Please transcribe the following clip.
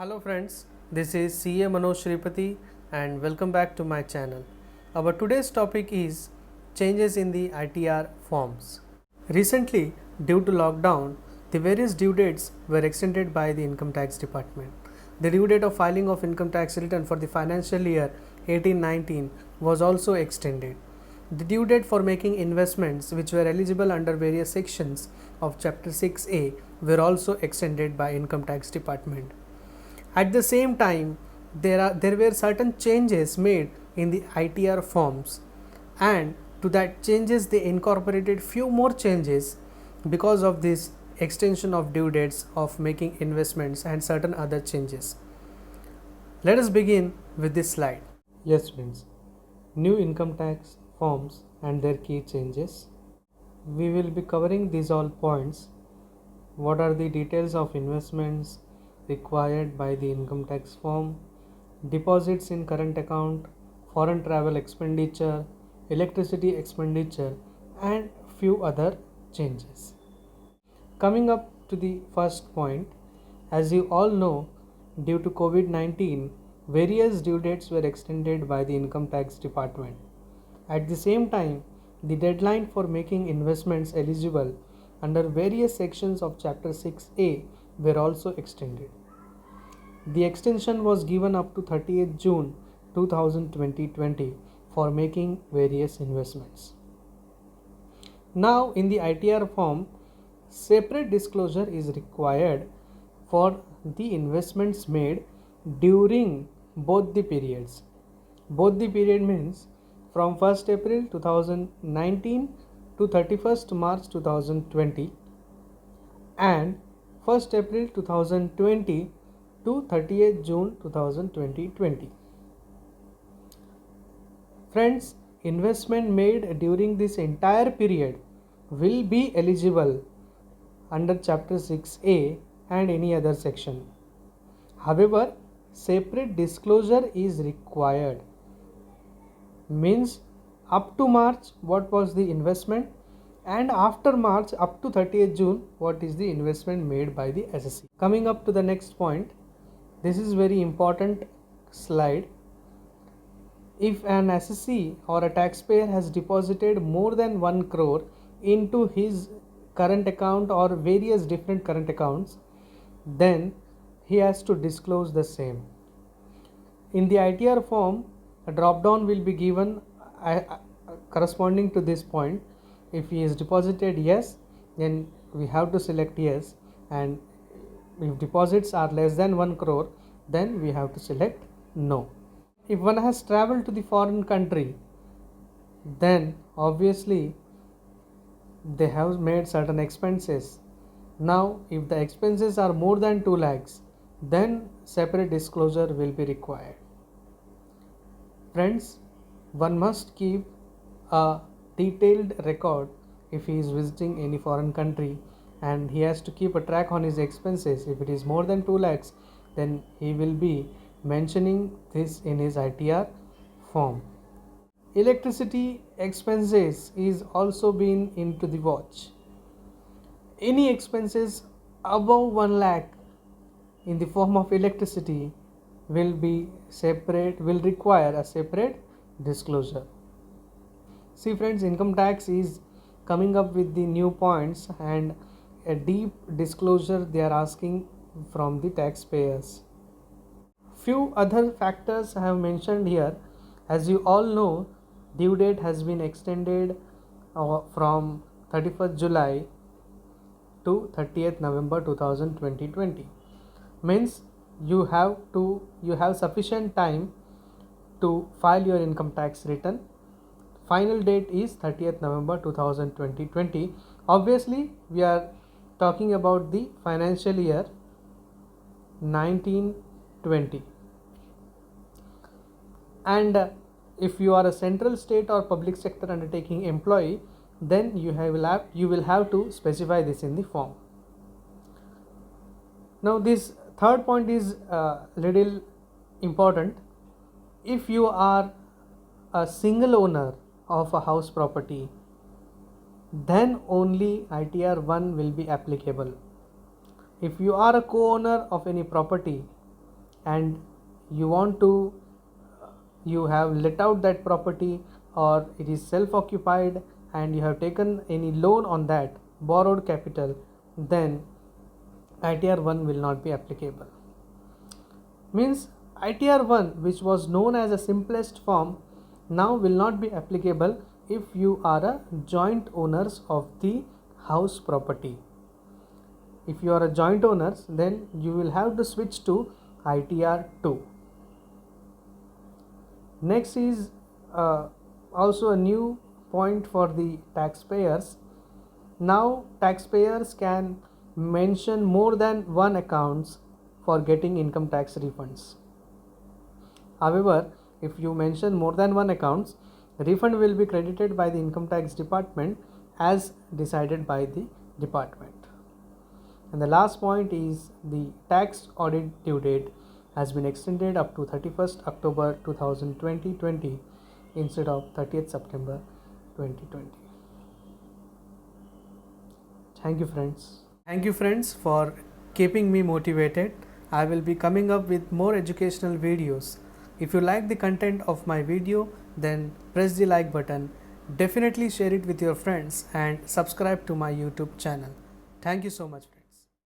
Hello friends, this is CA Manoj Shripati and welcome back to my channel. Our today's topic is changes in the ITR forms. Recently, due to lockdown, the various due dates were extended by the Income Tax Department. The due date of filing of income tax return for the financial year 18-19 was also extended. The due date for making investments which were eligible under various sections of Chapter 6A were also extended by Income Tax Department. At the same time, there were certain changes made in the ITR forms, and to that changes they incorporated few more changes because of this extension of due dates of making investments and certain other changes. Let us begin with this slide. Yes friends, new income tax forms and their key changes. We will be covering these all points. What are the details of investments required by the income tax form, deposits in current account, foreign travel expenditure, electricity expenditure, and few other changes. Coming up to the first point, as you all know, due to COVID-19, various due dates were extended by the Income Tax Department. At the same time, the deadline for making investments eligible under various sections of Chapter 6A were also extended. The extension was given up to 30th June 2020 for making various investments. Now, in the ITR form, separate disclosure is required for the investments made during both the periods. Both the period means from 1st April 2019 to 31st March 2020 and 1st April 2020 to 30th June 2020. Friends, investment made during this entire period will be eligible under Chapter 6A and any other section. However, separate disclosure is required. Means up to March what was the investment, and after March up to 30th June what is the investment made by the assessee. Coming up to the next point, this is very important slide. If an assessee or a taxpayer has deposited more than 1 crore into his current account or various different current accounts, then he has to disclose the same. In the ITR form, a drop down will be given corresponding to this point. If he is deposited yes, then we have to select yes, and if deposits are less than 1 crore, then we have to select no. If one has traveled to the foreign country, then obviously they have made certain expenses. Now, if the expenses are more than 2 lakhs, then separate disclosure will be required. Friends, one must keep a detailed record if he is visiting any foreign country, and he has to keep a track on his expenses. If it is more than 2 lakhs, then he will be mentioning this in his ITR form. Electricity expenses is also been into the watch. Any expenses above 1 lakh in the form of electricity will require a separate disclosure. See friends, income tax is coming up with the new points and a deep disclosure they are asking from the taxpayers. Few other factors I have mentioned here. As you all know, due date has been extended from 31st July to 30th November 2020. Means you have sufficient time to file your income tax return. Final date is 30th November 2020. Obviously, we are talking about the financial year 1920. And if you are a central, state or public sector undertaking employee, then you will have to specify this in the form. Now this third point is little important. If you are a single owner of a house property, then only ITR 1 will be applicable. If you are a co-owner of any property, and you want to you have let out that property, or it is self occupied and you have taken any loan on that borrowed capital, then ITR 1 will not be applicable. Means ITR 1, which was known as the simplest form, now will not be applicable if you are a joint owners of the house property. If you are a joint owners, then you will have to switch to ITR 2. Next is also a new point for the taxpayers. Now taxpayers can mention more than one accounts for getting income tax refunds. However, if you mention more than one accounts, refund will be credited by the income tax department as decided by the department. And the last point is the tax audit due date has been extended up to 31st October 2020 instead of 30th September 2020. Thank you friends. Thank you friends for keeping me motivated. I will be coming up with more educational videos. If you like the content of my video, then press the like button. Definitely share it with your friends and subscribe to my YouTube channel. Thank you so much friends.